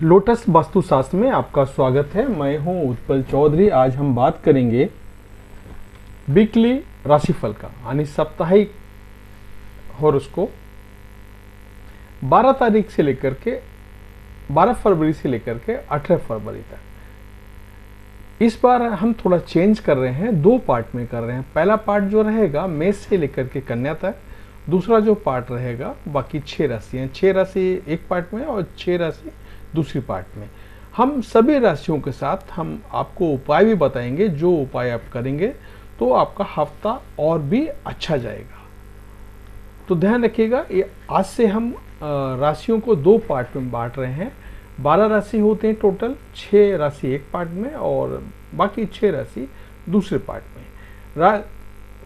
Lotus वास्तुशास्त्र में आपका स्वागत है। मैं हूं उत्पल चौधरी। आज हम बात करेंगे वीकली राशिफल का यानी साप्ताहिक हॉरोस्कोप 12 तारीख से लेकर के 12 फरवरी से लेकर के 18 फरवरी तक। इस बार हम थोड़ा चेंज कर रहे हैं, दो पार्ट में कर रहे हैं। पहला पार्ट जो रहेगा मेष से लेकर के कन्या तक, दूसरा जो पार्ट रहेगा बाकी 6 राशि हैं। 6 राशि एक पार्ट में और 6 राशि दूसरी पार्ट में। हम सभी राशियों के साथ हम आपको उपाय भी बताएंगे, जो उपाय आप करेंगे तो आपका हफ्ता और भी अच्छा जाएगा। तो ध्यान रखिएगा, ये आज से हम राशियों को दो पार्ट में बांट रहे हैं। 12 राशि होते हैं टोटल, 6 राशि एक पार्ट में और बाकी 6 राशि दूसरे पार्ट में।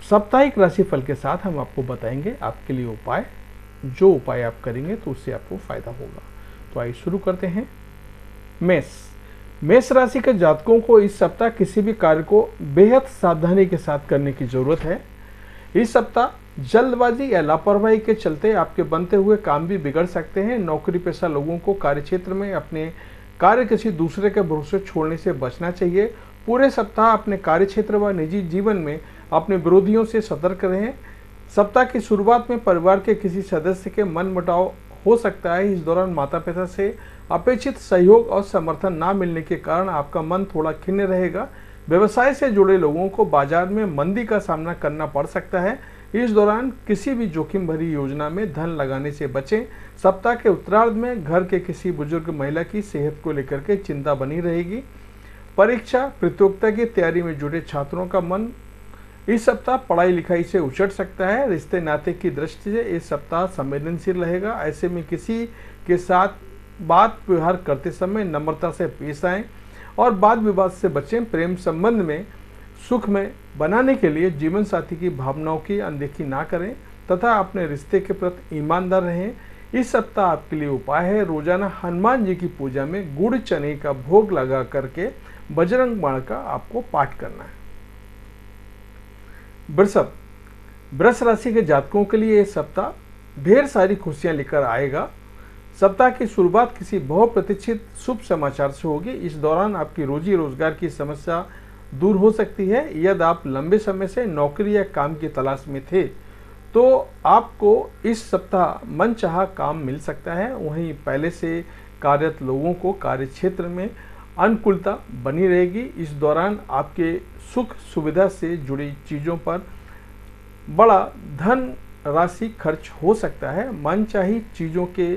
साप्ताहिक राशिफल के साथ हम आपको बताएंगे आपके लिए उपाय, जो उपाय आप करेंगे तो उससे आपको फायदा होगा। तो आइए शुरू करते हैं। मेष राशि के जातकों को इस सप्ताह किसी भी कार्य को बेहद सावधानी के साथ करने की जरूरत है। इस सप्ताह जल्दबाजी या लापरवाही के चलते आपके बनते हुए काम भी बिगड़ सकते हैं। नौकरी पेशा लोगों को कार्यक्षेत्र में अपने कार्य किसी दूसरे के भरोसे छोड़ने से बचना चाहिए। पूरे सप्ताह अपने कार्यक्षेत्र व निजी जीवन में अपने विरोधियों से सतर्क रहें। सप्ताह की शुरुआत में परिवार के किसी सदस्य के मनमुटाव हो सकता है। इस दौरान माता पिता से अपेक्षित सहयोग और समर्थन ना मिलने के कारण आपका मन थोड़ा खिन्न रहेगा। व्यवसाय से जुड़े लोगों को बाजार में मंदी का सामना करना पड़ सकता है। इस दौरान किसी भी जोखिम भरी योजना में धन लगाने से बचें। सप्ताह के उत्तरार्ध में घर के किसी बुजुर्ग महिला की सेहत को लेकर के चिंता बनी रहेगी। परीक्षा प्रतियोगिता की तैयारी में जुटे छात्रों का मन इस सप्ताह पढ़ाई लिखाई से उचट सकता है। रिश्ते नाते की दृष्टि से इस सप्ताह संवेदनशील रहेगा। ऐसे में किसी के साथ बात व्यवहार करते समय नम्रता से पेश आएं और वाद विवाद से बचें। प्रेम संबंध में सुख में बनाने के लिए जीवन साथी की भावनाओं की अनदेखी ना करें तथा अपने रिश्ते के प्रति ईमानदार रहें। इस सप्ताह आपके लिए उपाय है, रोजाना हनुमान जी की पूजा में गुड़ चने का भोग लगा करके बजरंग बाण का आपको पाठ करना है। वृष राशि के जातकों के लिए यह सप्ताह ढेर सारी खुशियां लेकर आएगा। सप्ताह की शुरुआत किसी बहुप्रतीक्षित शुभ समाचार से होगी। इस दौरान आपकी रोजी रोजगार की समस्या दूर हो सकती है। यदि आप लंबे समय से नौकरी या काम की तलाश में थे तो आपको इस सप्ताह मनचाहा काम मिल सकता है। वहीं पहले से कार्यरत लोगों को कार्य क्षेत्र में अनुकूलता बनी रहेगी। इस दौरान आपके सुख सुविधा से जुड़ी चीज़ों पर बड़ा धन राशि खर्च हो सकता है। मनचाही चीज़ों के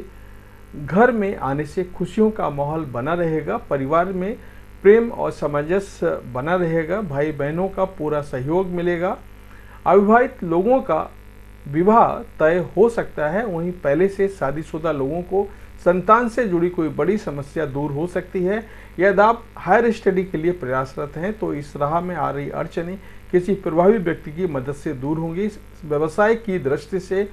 घर में आने से खुशियों का माहौल बना रहेगा। परिवार में प्रेम और सामंजस्य बना रहेगा। भाई बहनों का पूरा सहयोग मिलेगा। अविवाहित लोगों का विवाह तय हो सकता है। वहीं पहले से शादीशुदा लोगों को संतान से जुड़ी कोई बड़ी समस्या दूर हो सकती है। यदि आप हायर स्टडी के लिए प्रयासरत हैं तो इस राह में आ रही अड़चनें किसी प्रभावी व्यक्ति की मदद से दूर होंगी। व्यवसाय की दृष्टि से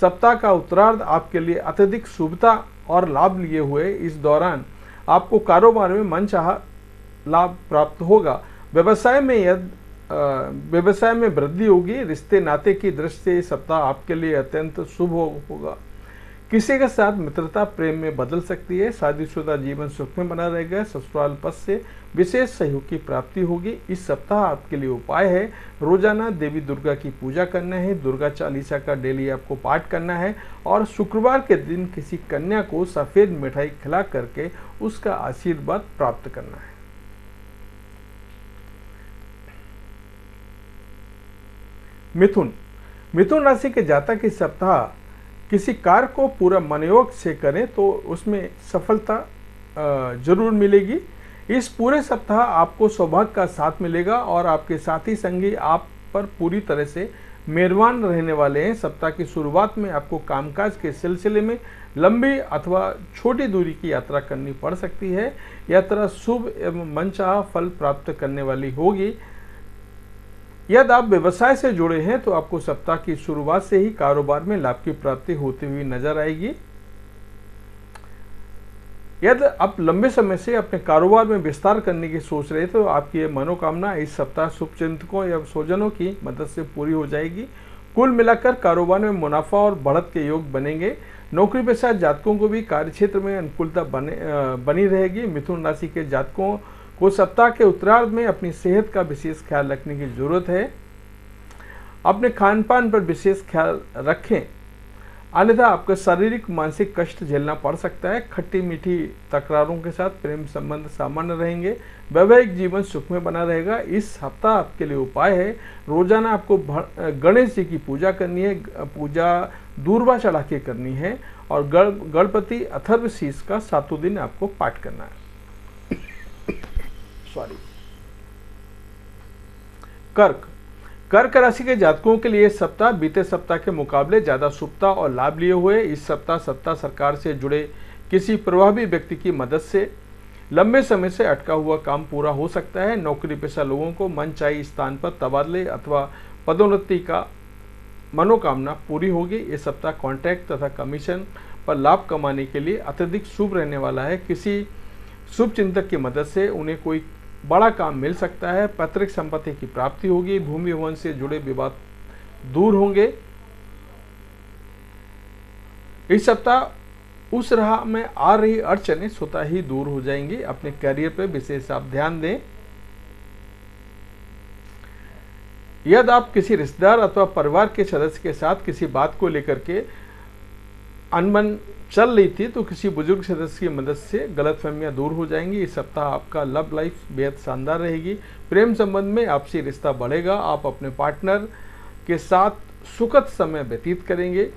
सप्ताह का उत्तरार्ध आपके लिए अत्यधिक शुभता और लाभ लिए हुए। इस दौरान आपको कारोबार में मनचाहा लाभ प्राप्त होगा। व्यवसाय में वृद्धि होगी। रिश्ते नाते की दृष्टि से सप्ताह आपके लिए अत्यंत शुभ होगा। किसी के साथ मित्रता प्रेम में बदल सकती है। शादीशुदा जीवन सुख में बना रहेगा। ससुराल पद से विशेष सहयोग की प्राप्ति होगी। इस सप्ताह आपके लिए उपाय है, रोजाना देवी दुर्गा की पूजा करना है। दुर्गा चालीसा का डेली आपको पाठ करना है और शुक्रवार के दिन किसी कन्या को सफेद मिठाई खिला करके उसका आशीर्वाद प्राप्त करना है। मिथुन राशि के जातक इस सप्ताह किसी कार्य को पूरा मनोयोग से करें तो उसमें सफलता जरूर मिलेगी। इस पूरे सप्ताह आपको सौभाग्य का साथ मिलेगा और आपके साथी संगी आप पर पूरी तरह से मेहरबान रहने वाले हैं। सप्ताह की शुरुआत में आपको कामकाज के सिलसिले में लंबी अथवा छोटी दूरी की यात्रा करनी पड़ सकती है। यात्रा शुभ एवं मनचाहा फल प्राप्त करने वाली होगी। यदि आप व्यवसाय से जुड़े हैं तो आपको सप्ताह की शुरुआत से ही कारोबार में लाभ की प्राप्ति होती हुई नजर आएगी। यदि आप लंबे समय से अपने कारोबार में विस्तार करने की सोच रहे तो आपकी यह मनोकामना इस सप्ताह शुभचिंतकों या स्वजनों की मदद से पूरी हो जाएगी। कुल मिलाकर कारोबार में मुनाफा और बढ़त के योग बनेंगे। नौकरी पेशा जातकों को भी कार्यक्षेत्र में अनुकूलता बनी रहेगी। मिथुन राशि के जातकों को सप्ताह के उत्तरार्ध में अपनी सेहत का विशेष ख्याल रखने की जरूरत है। अपने खान पान पर विशेष ख्याल रखें, अन्यथा आपको शारीरिक मानसिक कष्ट झेलना पड़ सकता है। खट्टी मीठी तकरारों के साथ प्रेम संबंध सामान्य रहेंगे। वैवाहिक जीवन सुखमय बना रहेगा। इस हफ्ता आपके लिए उपाय है, रोजाना आपको गणेश जी की पूजा करनी है, पूजा दूर्वा चढ़ा के करनी है और गणपति अथर्वशीष का 7 दिन आपको पाठ करना है। कर्क राशि के जातकों के लिए सप्ताह बीते सप्ताह के मुकाबले ज्यादा शुभता और लाभ लिए हुए। इस सप्ताह सत्ता सरकार से जुड़े किसी प्रभावी व्यक्ति की मदद से लंबे समय से अटका हुआ काम पूरा हो सकता है। नौकरी पेशा लोगों को मनचाही स्थान पर तबादले अथवा पदोन्नति का मनोकामना पूरी होगी। इस सप्ताह कॉन्ट्रैक्ट तथा कमीशन पर लाभ कमाने के लिए अत्यधिक शुभ रहने वाला है। किसी शुभ चिंतक की मदद से उन्हें कोई बड़ा काम मिल सकता है। पैतृक संपत्ति की प्राप्ति होगी। भूमि भवन से जुड़े विवाद दूर होंगे। इस सप्ताह उस राह में आ रही अड़चनें स्वतः ही दूर हो जाएंगी। अपने करियर पर विशेष आप ध्यान दें। यदि आप किसी रिश्तेदार अथवा परिवार के सदस्य के साथ किसी बात को लेकर के अनबन चल रही थी तो किसी बुजुर्ग सदस्य की मदद से गलतफहमियां दूर हो जाएंगी। इस सप्ताह आपका लव लाइफ बेहद शानदार रहेगी। प्रेम संबंध में आपसी रिश्ता बढ़ेगा। आप अपने पार्टनर के साथ सुखद समय व्यतीत करेंगे।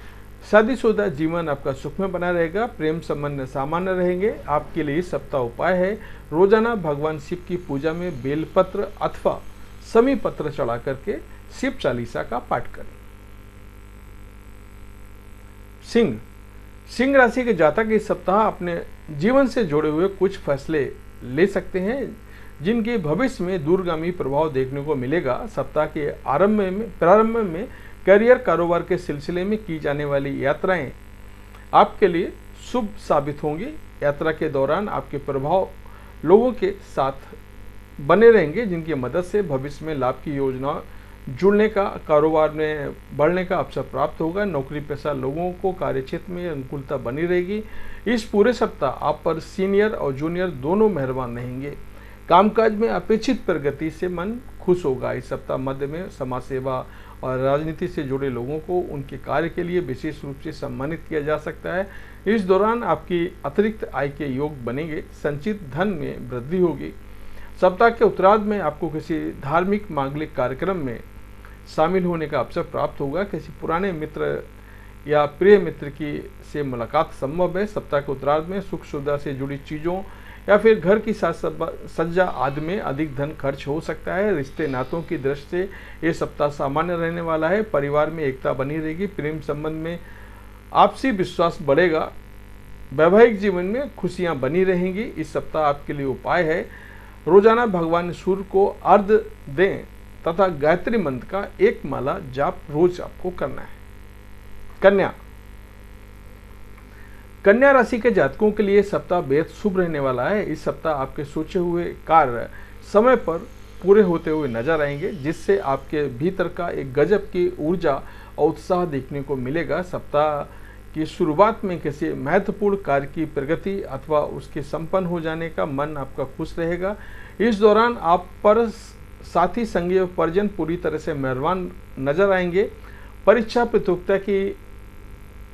शादीशुदा जीवन आपका सुखमय बना रहेगा। प्रेम संबंध सामान्य रहेंगे। आपके लिए इस सप्ताह उपाय है, रोजाना भगवान शिव की पूजा में बेलपत्र अथवा समी पत्र चढ़ा करके शिव चालीसा का पाठ करें। सिंह राशि के जातक इस सप्ताह अपने जीवन से जुड़े हुए कुछ फैसले ले सकते हैं जिनके भविष्य में दूरगामी प्रभाव देखने को मिलेगा। सप्ताह के प्रारंभ में करियर कारोबार के सिलसिले में की जाने वाली यात्राएं आपके लिए शुभ साबित होंगी। यात्रा के दौरान आपके प्रभाव लोगों के साथ बने रहेंगे जिनकी मदद से भविष्य में लाभ की योजना जुड़ने का, कारोबार में बढ़ने का अवसर प्राप्त होगा। नौकरी पेशा लोगों को कार्यक्षेत्र में अनुकूलता बनी रहेगी। इस पूरे सप्ताह आप पर सीनियर और जूनियर दोनों मेहरबान रहेंगे। कामकाज में अपेक्षित प्रगति से मन खुश होगा। इस सप्ताह मध्य में समाज सेवा और राजनीति से जुड़े लोगों को उनके कार्य के लिए विशेष रूप से सम्मानित किया जा सकता है। इस दौरान आपकी अतिरिक्त आय के योग बनेंगे। संचित धन में वृद्धि होगी। सप्ताह के उत्तरार्ध में आपको किसी धार्मिक मांगलिक कार्यक्रम में शामिल होने का अवसर प्राप्त होगा। किसी पुराने मित्र या प्रिय मित्र की से मुलाकात संभव है। सप्ताह के उत्तरार्ध में सुख सुविधा से जुड़ी चीज़ों या फिर घर की सज्जा आदि में अधिक धन खर्च हो सकता है। रिश्ते नातों की दृष्टि से ये सप्ताह सामान्य रहने वाला है। परिवार में एकता बनी रहेगी। प्रेम संबंध में आपसी विश्वास बढ़ेगा। वैवाहिक जीवन में खुशियां बनी रहेंगी। इस सप्ताह आपके लिए उपाय है, रोजाना भगवान सूर्य को अर्घ्य दें तथा गायत्री मंत्र का एक माला जाप रोज आपको करना है। कन्या राशि के जातकों के लिए सप्ताह बेहद शुभ रहने वाला है। इस सप्ताह आपके सोचे हुए कार्य समय पर पूरे होते हुए नजर आएंगे जिससे आपके भीतर का एक गजब की ऊर्जा और उत्साह देखने को मिलेगा। सप्ताह की शुरुआत में किसी महत्वपूर्ण कार्य की प्रगति अथवा उसके संपन्न हो जाने का मन आपका खुश रहेगा। इस दौरान आप पर साथी संगी परिजन पूरी तरह से मेहरबान नजर आएंगे। परीक्षा प्रतियोगिता की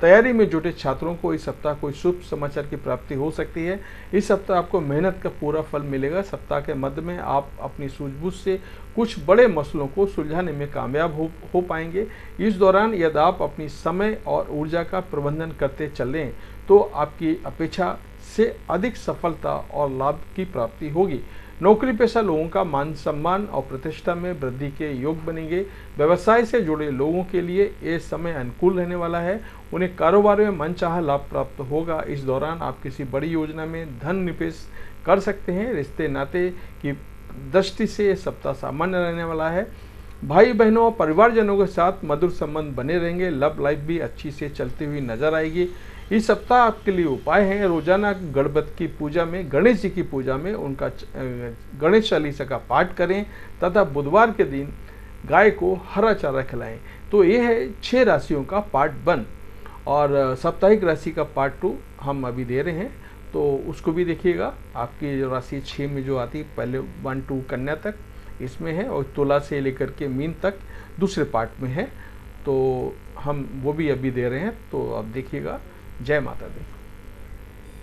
तैयारी में जुटे छात्रों को इस सप्ताह कोई शुभ समाचार की प्राप्ति हो सकती है। इस सप्ताह आपको मेहनत का पूरा फल मिलेगा। सप्ताह के मध्य में आप अपनी सूझबूझ से कुछ बड़े मसलों को सुलझाने में कामयाब हो पाएंगे। इस दौरान यदि आप अपनी समय और ऊर्जा का प्रबंधन करते चलें तो आपकी अपेक्षा से अधिक सफलता और लाभ की प्राप्ति होगी। नौकरी पेशा लोगों का मान सम्मान और प्रतिष्ठा में वृद्धि के योग बनेंगे। व्यवसाय से जुड़े लोगों के लिए ये समय अनुकूल रहने वाला है। उन्हें कारोबार में मनचाहा लाभ प्राप्त होगा। इस दौरान आप किसी बड़ी योजना में धन निवेश कर सकते हैं। रिश्ते नाते की दृष्टि से सप्ताह सामान्य रहने वाला है। भाई बहनों और परिवारजनों के साथ मधुर संबंध बने रहेंगे। लव लाइफ भी अच्छी से चलती हुई नजर आएगी। इस सप्ताह आपके लिए उपाय है, रोजाना गणपति की पूजा में, गणेश जी की पूजा में उनका गणेश चालीसा का पाठ करें तथा बुधवार के दिन गाय को हरा चारा खिलाएं। तो ये है 6 राशियों का पार्ट 1। और साप्ताहिक राशि का पार्ट 2 हम अभी दे रहे हैं, तो उसको भी देखिएगा। आपकी जो राशि 6 में जो आती है, पहले 1 2 कन्या तक इसमें है, और तुला से लेकर के मीन तक दूसरे पार्ट में है, तो हम वो भी अभी दे रहे हैं, तो आप देखिएगा। जय माता दी।